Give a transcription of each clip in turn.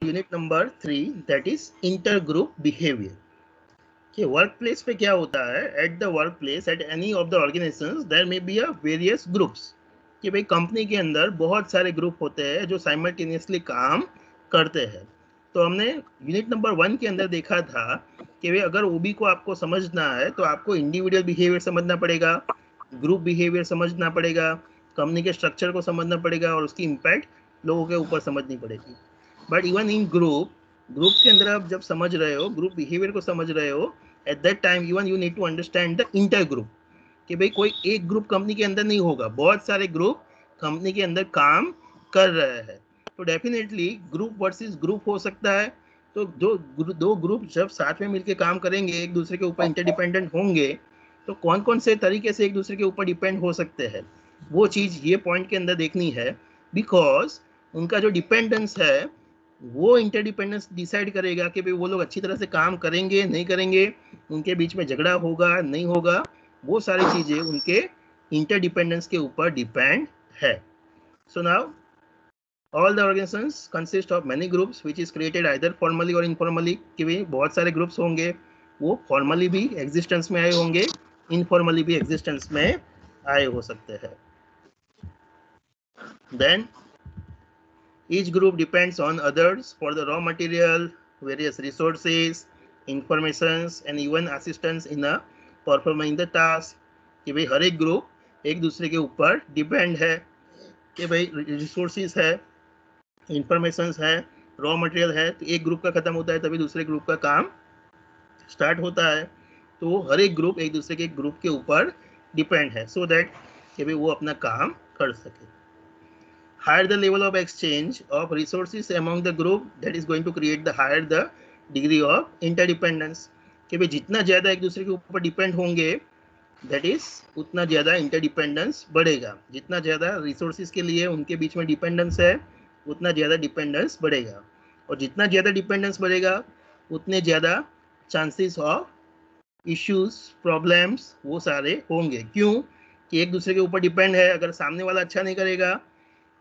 Unit number 3 that is inter group behaviour. कि work place पे क्या होता है, at the work place at any of the organisations there may be a various groups. कि भाई company के अंदर बहुत सारे ग्रुप होते हैं जो साइमल्टेनियसली काम करते हैं। तो हमने यूनिट नंबर 1 के अंदर देखा था कि भाई अगर ओबी को आपको समझना है तो आपको इंडिविजुअल बिहेवियर समझना पड़ेगा, ग्रुप बिहेवियर समझना पड़ेगा, कंपनी के स्ट्रक्चर को समझना पड़ेगा और उसकी इम्पैक्ट लोगों के ऊपर समझनी पड़ेगी। बट इवन इन ग्रुप के अंदर आप जब समझ रहे हो, ग्रुप बिहेवियर को समझ रहे हो, at that time even you need to understand the inter group. कि भाई कोई एक ग्रुप कंपनी के अंदर नहीं होगा, बहुत सारे ग्रुप कंपनी के अंदर काम कर रहे हैं। तो डेफिनेटली ग्रुप वर्सेस ग्रुप हो सकता है। तो दो ग्रुप जब साथ में मिलकर काम करेंगे, एक दूसरे के ऊपर इंटरडिपेंडेंट होंगे, तो कौन कौन से तरीके से एक दूसरे के ऊपर डिपेंड हो सकते हैं, वो चीज़ ये पॉइंट के अंदर देखनी है। बिकॉज उनका जो डिपेंडेंस है वो इंटरडिपेंडेंस डिसाइड करेगा कि भाई वो लोग अच्छी तरह से काम करेंगे नहीं करेंगे, उनके बीच में झगड़ा होगा नहीं होगा, वो सारी चीज़ें उनके इंटरडिपेंडेंस के ऊपर डिपेंड है। So now all the organisations consist of many groups which is created either formally और इनफॉर्मली। कि भाई बहुत सारे ग्रुप्स होंगे, वो फॉर्मली भी एग्जिस्टेंस में आए होंगे, इनफॉर्मली भी एग्जिस्टेंस में आए हो सकते हैं। Then each group depends on others for the raw material, various resources, informations and even assistance in a performing the task। कि भाई हर एक ग्रुप एक दूसरे के ऊपर डिपेंड है। कि भाई रिसोर्सेज है, इंफॉर्मेशन है, रॉ मटेरियल है, तो एक ग्रुप का खत्म होता है तभी दूसरे ग्रुप का काम स्टार्ट होता है। तो हर एक ग्रुप एक दूसरे के ग्रुप के ऊपर डिपेंड है, सो दैट कि भाई वो अपना काम कर सके। Higher the level of exchange of resources among the group, that is going to create the higher the degree of interdependence। कि भाई जितना ज़्यादा एक दूसरे के ऊपर डिपेंड होंगे, दैट इज उतना ज़्यादा इंटरडिपेंडेंस बढ़ेगा। जितना ज़्यादा रिसोर्सेज के लिए उनके बीच में डिपेंडेंस है, उतना ज़्यादा डिपेंडेंस बढ़ेगा। और जितना ज़्यादा डिपेंडेंस बढ़ेगा, उतने ज़्यादा चांसेस ऑफ इश्यूज प्रॉब्लम्स वो सारे होंगे। क्यों? कि एक दूसरे के ऊपर डिपेंड है, अगर सामने वाला अच्छा नहीं करेगा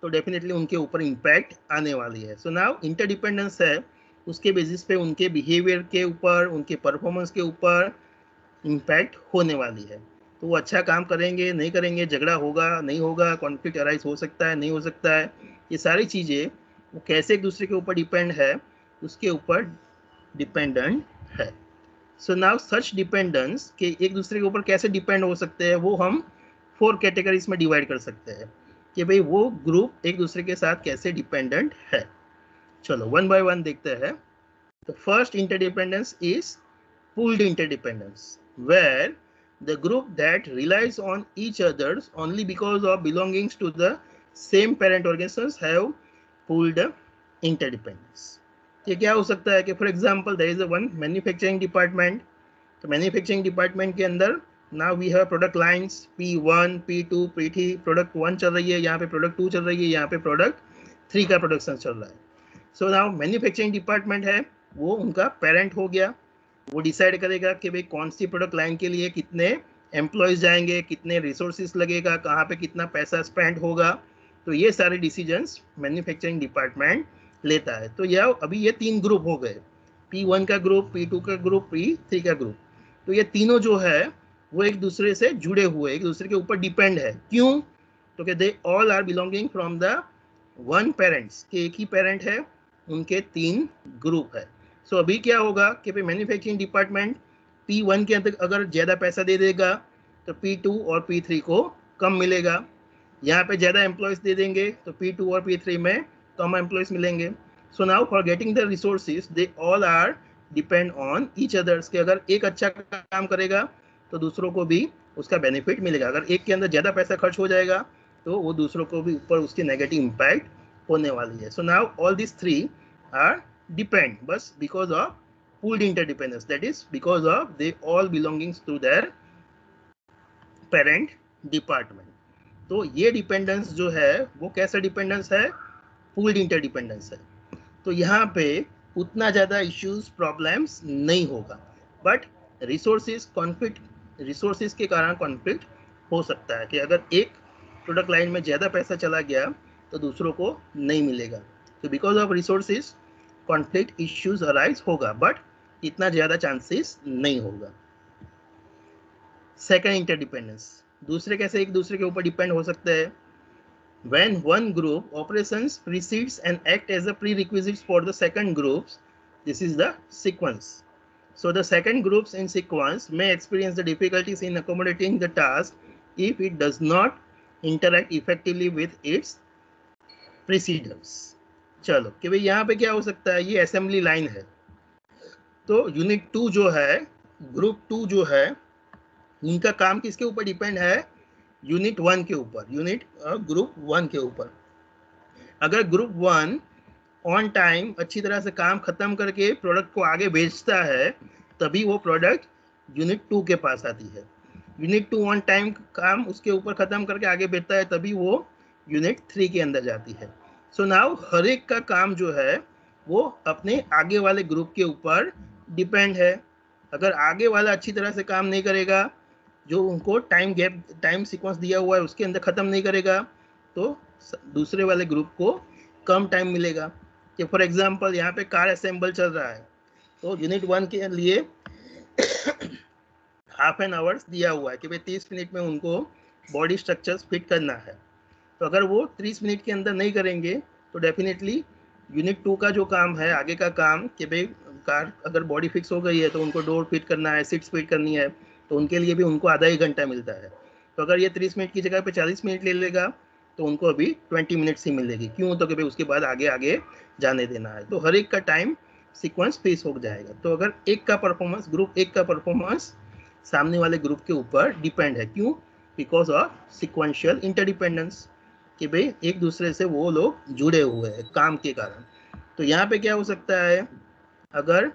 तो डेफिनेटली उनके ऊपर इम्पैक्ट आने वाली है। सो नाउ इंटरडिपेंडेंस है, उसके बेसिस पे उनके बिहेवियर के ऊपर, उनके परफॉर्मेंस के ऊपर इम्पैक्ट होने वाली है। तो वो अच्छा काम करेंगे नहीं करेंगे, झगड़ा होगा नहीं होगा, कॉन्फ्लिक्ट अराइज हो सकता है नहीं हो सकता है, ये सारी चीज़ें वो कैसे एक दूसरे के ऊपर डिपेंड है, उसके ऊपर डिपेंडेंट है। सो नाउ सच डिपेंडेंस के एक दूसरे के ऊपर कैसे डिपेंड हो सकते हैं, वो हम 4 कैटेगरीज में डिवाइड कर सकते हैं। कि भाई वो ग्रुप एक दूसरे के साथ कैसे डिपेंडेंट है। चलो वन बाय वन देखते हैं। The first interdependence is pooled interdependence, where the group that relies on each others only because of belongings to the same parent organisations have pooled interdependence. ये क्या हो सकता है कि for example there is a one manufacturing department. तो manufacturing department के अंदर now we have product lines P1, P2, P3। Product 1 चल रही है, यहाँ पे प्रोडक्ट 2 चल रही है, यहाँ पे प्रोडक्ट 3 का प्रोडक्शन चल रहा है। सो नाउ मैन्युफैक्चरिंग डिपार्टमेंट है, वो उनका पेरेंट हो गया। वो डिसाइड करेगा कि भाई कौन सी प्रोडक्ट लाइन के लिए कितने एम्प्लॉयज जाएंगे, कितने रिसोर्सेज लगेगा, कहाँ पे कितना पैसा स्पेंड होगा। तो ये सारे डिसीजंस मैन्युफैक्चरिंग डिपार्टमेंट लेता है। तो यह अभी ये 3 ग्रुप हो गए, P1 का ग्रुप, P2 का ग्रुप, P3 का ग्रुप। तो ये तीनों जो है वो एक दूसरे से जुड़े हुए, एक दूसरे के ऊपर डिपेंड है। क्यों? तो कि they all are belonging from the one parents, के एक ही पेरेंट है, उनके 3 ग्रुप है। सो अभी क्या होगा कि भाई मैन्युफैक्चरिंग डिपार्टमेंट P1 के अंदर अगर ज़्यादा पैसा दे देगा तो P2 और P3 को कम मिलेगा। यहाँ पे ज़्यादा एम्प्लॉयज़ दे देंगे तो P2 और P3 में कम एम्प्लॉयज़ मिलेंगे। So now for getting the resources they all are depend on each others. के अगर एक अच्छा काम करेगा तो दूसरों को भी उसका बेनिफिट मिलेगा। अगर एक के अंदर ज़्यादा पैसा खर्च हो जाएगा तो वो दूसरों को भी ऊपर उसकी नेगेटिव इम्पैक्ट होने वाली है। So now all this 3 are depend बस because of pooled interdependence, that is because of they all belongings to their parent department. तो ये डिपेंडेंस जो है वो कैसा डिपेंडेंस है? पूल्ड इंटरडिपेंडेंस है। तो यहाँ पे उतना ज़्यादा इश्यूज प्रॉब्लम्स नहीं होगा, बट रिसोर्सेज के कारण कॉन्फ्लिक्ट हो सकता है कि अगर एक प्रोडक्ट लाइन में ज़्यादा पैसा चला गया तो दूसरों को नहीं मिलेगा। तो because of resources conflict issues arise होगा, बट इतना ज़्यादा चांसेस नहीं होगा। Second, interdependence. दूसरे कैसे एक दूसरे के ऊपर डिपेंड हो सकते हैं? When one group operations precedes and act as a prerequisites for the second groups, this is the sequence. So the second groups in sequence may experience the difficulties in accommodating the task if it does not interact effectively with its preceders. चलो कि भाई यहाँ पे क्या हो सकता है, ये असेंबली लाइन है, तो यूनिट 2 जो है, ग्रुप 2 जो है, इनका काम किसके ऊपर डिपेंड है? यूनिट 1 के ऊपर, ग्रुप 1 के ऊपर। अगर ग्रुप 1 ऑन टाइम अच्छी तरह से काम खत्म करके प्रोडक्ट को आगे भेजता है, तभी वो प्रोडक्ट यूनिट 2 के पास आती है। यूनिट 2 ऑन टाइम काम उसके ऊपर खत्म करके आगे भेजता है, तभी वो यूनिट 3 के अंदर जाती है। सो नाउ हर एक का काम जो है वो अपने आगे वाले ग्रुप के ऊपर डिपेंड है। अगर आगे वाला अच्छी तरह से काम नहीं करेगा, जो उनको टाइम सीक्वेंस दिया हुआ है उसके अंदर खत्म नहीं करेगा, तो दूसरे वाले ग्रुप को कम टाइम मिलेगा। कि फॉर एग्जांपल यहाँ पे कार असेंबल चल रहा है, तो यूनिट 1 के लिए हाफ एन आवर्स दिया हुआ है कि भाई 30 मिनट में उनको बॉडी स्ट्रक्चर्स फिट करना है। तो अगर वो 30 मिनट के अंदर नहीं करेंगे तो डेफिनेटली यूनिट 2 का जो काम है, आगे का काम, कि भाई कार अगर बॉडी फिक्स हो गई है तो उनको डोर फिट करना है, सीट्स फिट करनी है, तो उनके लिए भी उनको आधा ही घंटा मिलता है। तो अगर ये 30 मिनट की जगह पे 40 मिनट ले लेगा तो उनको अभी 20 मिनट्स ही मिलेगी। क्यों? तो कि भाई उसके बाद आगे जाने देना है। तो हर एक का टाइम सीक्वेंस फिक्स हो जाएगा। तो अगर ग्रुप 1 का परफॉर्मेंस सामने वाले ग्रुप के ऊपर डिपेंड है। क्यों? बिकॉज ऑफ सिक्वेंशियल इंटरडिपेंडेंस, कि भाई एक दूसरे से वो लोग जुड़े हुए हैं काम के कारण। तो यहाँ पे क्या हो सकता है, अगर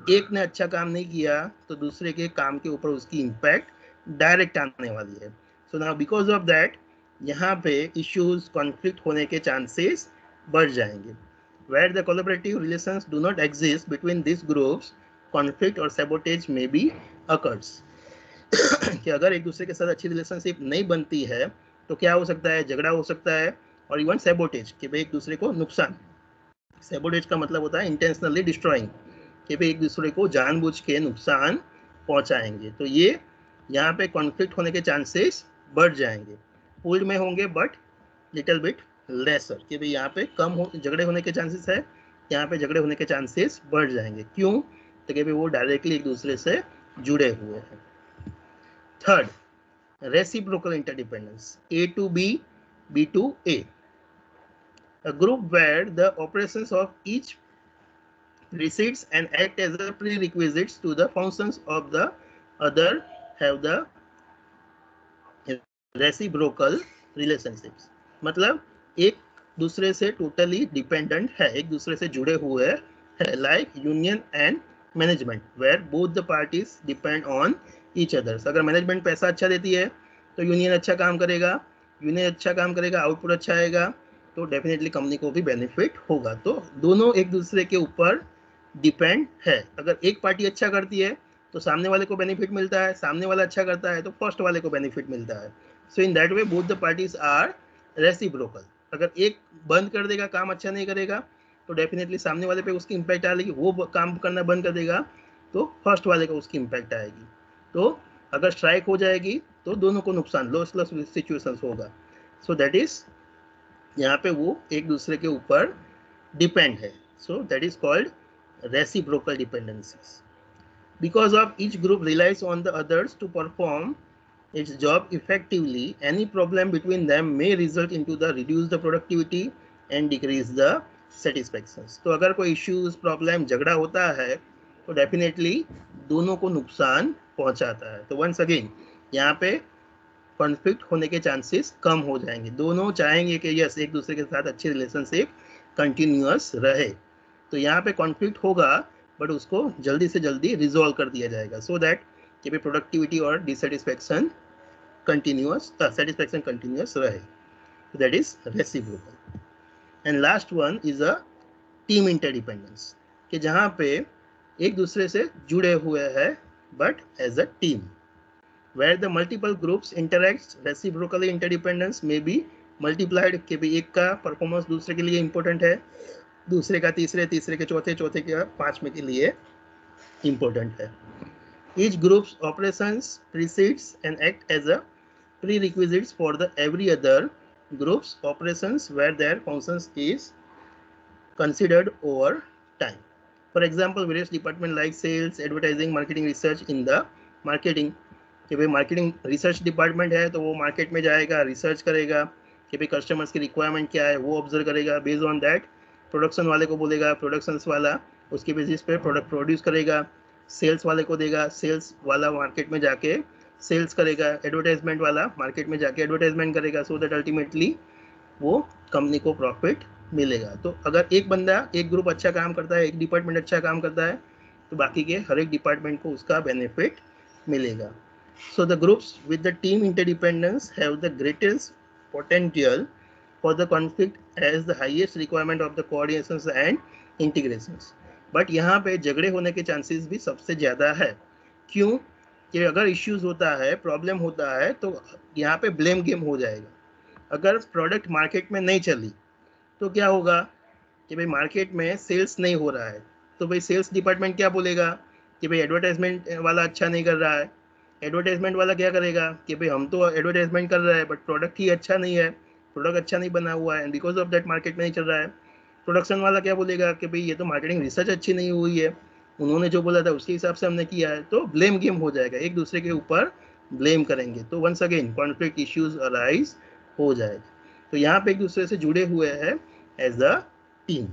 एक ने अच्छा काम नहीं किया तो दूसरे के काम के ऊपर उसकी इम्पैक्ट डायरेक्ट आने वाली है। So now because of that यहाँ पे इश्यूज, कॉन्फ्लिक्ट होने के चांसेस बढ़ जाएंगे। Where the collaborative relations do not exist between this groups, conflict और सैबोटेज में बी अकर्स। कि अगर एक दूसरे के साथ अच्छी रिलेशनशिप नहीं बनती है तो क्या हो सकता है? झगड़ा हो सकता है, और इवन सैबोटेज, कि भाई एक दूसरे को नुकसान। सैबोटेज का मतलब होता है इंटेंशनली डिस्ट्रॉइंग, कि भाई एक दूसरे को जानबूझ के नुकसान पहुंचाएंगे। तो ये यहाँ पे कॉन्फ्लिक्ट होने के चांसेस बढ़ जाएंगे। पूल्ड में होंगे बट लिटिल बिट लेसर, कि भाई यहाँ पे झगड़े होने के चांसेस है, यहाँ पे झगड़े होने के चांसेस बढ़ जाएंगे। क्यों? तो कि भाई वो डायरेक्टली एक दूसरे से जुड़े हुए हैं। Third, reciprocal interdependence, A to B, B to A. A group where the operations of each precedes and act as a prerequisites to the functions of the other have the reciprocal relationships. मतलब एक दूसरे से totally dependent है, एक दूसरे से जुड़े हुए है, like union and management, where both the parties depend on each others. अगर मैनेजमेंट पैसा अच्छा देती है तो यूनियन अच्छा काम करेगा, आउटपुट अच्छा आएगा, तो डेफिनेटली कंपनी को भी बेनिफिट होगा। तो दोनों एक दूसरे के ऊपर डिपेंड है। अगर एक पार्टी अच्छा करती है तो सामने वाले को बेनिफिट मिलता है, सामने वाला अच्छा करता है तो फर्स्ट वाले को बेनिफिट मिलता है। So in that way both the parties are reciprocal. अगर एक बंद कर देगा, काम अच्छा नहीं करेगा, तो डेफिनेटली सामने वाले पे उसकी इम्पैक्ट आएगी। वो काम करना बंद कर देगा तो फर्स्ट वाले को उसकी इम्पैक्ट आएगी। तो अगर स्ट्राइक हो जाएगी तो दोनों को नुकसान, लॉस सिचुएशंस होगा। सो दैट इज, यहाँ पे वो एक दूसरे के ऊपर डिपेंड है। So that is called reciprocal dependencies. Because of each group relies on the others to perform its job effectively, any problem between them may result into the reduce the productivity and decrease the satisfaction. तो अगर कोई issues, problem, झगड़ा होता है तो definitely दोनों को नुकसान पहुंचाता है। तो वंस अगेन यहाँ पे कॉन्फ्लिक्ट होने के चांसेस कम हो जाएंगे। दोनों चाहेंगे कि यस एक दूसरे के साथ अच्छी रिलेशनशिप कंटिन्यूअस रहे। तो यहाँ पे कॉन्फ्लिक्ट होगा बट उसको जल्दी से जल्दी रिजॉल्व कर दिया जाएगा, सो दैट कि भाई प्रोडक्टिविटी और डिससेटिस्फैक्शन सेटिस्फैक्शन कंटिन्यूअस रहे। That is reciprocal. And last one is a team interdependence, कि जहाँ पे एक दूसरे से जुड़े हुए हैं but as a team, where the multiple groups interacts reciprocally, interdependence may be multiplied, कि भाई एक का परफॉर्मेंस दूसरे के लिए इंपॉर्टेंट है दूसरे का तीसरे, तीसरे के चौथे, चौथे के पांचवें के लिए इम्पोर्टेंट है। Each group's operations precedes and act as a prerequisites for the every other group's operations where their functions is considered over time. For example, various department like sales, advertising, marketing, research in the marketing कि भाई marketing research department है तो वो market में जाएगा, research करेगा कि भाई कस्टमर्स की रिक्वायरमेंट क्या है, वो ऑब्जर्व करेगा। बेस्ड ऑन दैट प्रोडक्शन वाले को बोलेगा, प्रोडक्शन वाला उसके बेसिस पे प्रोडक्ट प्रोड्यूस करेगा, सेल्स वाले को देगा, सेल्स वाला मार्केट में जाके सेल्स करेगा, एडवर्टाइजमेंट वाला मार्केट में जाके एडवर्टाइजमेंट करेगा, सो दैट अल्टीमेटली वो कंपनी को प्रॉफिट मिलेगा। तो अगर एक बंदा, एक ग्रुप अच्छा काम करता है, एक डिपार्टमेंट अच्छा काम करता है, तो बाकी के हर एक डिपार्टमेंट को उसका बेनिफिट मिलेगा। So the groups with the team interdependence have the greatest potential for the conflict as the highest requirement of the coordinations and integrations. But यहाँ पे झगड़े होने के चांसेस भी सबसे ज़्यादा है। क्यों? कि अगर इश्यूज होता है, प्रॉब्लम होता है, तो यहाँ पे ब्लेम गेम हो जाएगा। अगर प्रोडक्ट मार्केट में नहीं चली तो क्या होगा कि भाई मार्केट में सेल्स नहीं हो रहा है, तो भाई सेल्स डिपार्टमेंट क्या बोलेगा कि भाई एडवर्टाइजमेंट वाला अच्छा नहीं कर रहा है। एडवर्टाइजमेंट वाला क्या करेगा कि भाई हम तो एडवर्टाइजमेंट कर रहे हैं बट प्रोडक्ट ही अच्छा नहीं है, प्रोडक्ट अच्छा नहीं बना हुआ है, and because of that market में नहीं चल रहा है। प्रोडक्शन वाला क्या बोलेगा कि भाई ये तो मार्केटिंग रिसर्च अच्छी नहीं हुई है, उन्होंने जो बोला था उसके हिसाब से हमने किया है। तो ब्लेम गेम हो जाएगा, एक दूसरे के ऊपर ब्लेम करेंगे, तो once again conflict issues arise हो जाएगा। तो यहाँ पे एक दूसरे से जुड़े हुए हैं एज अ टीम।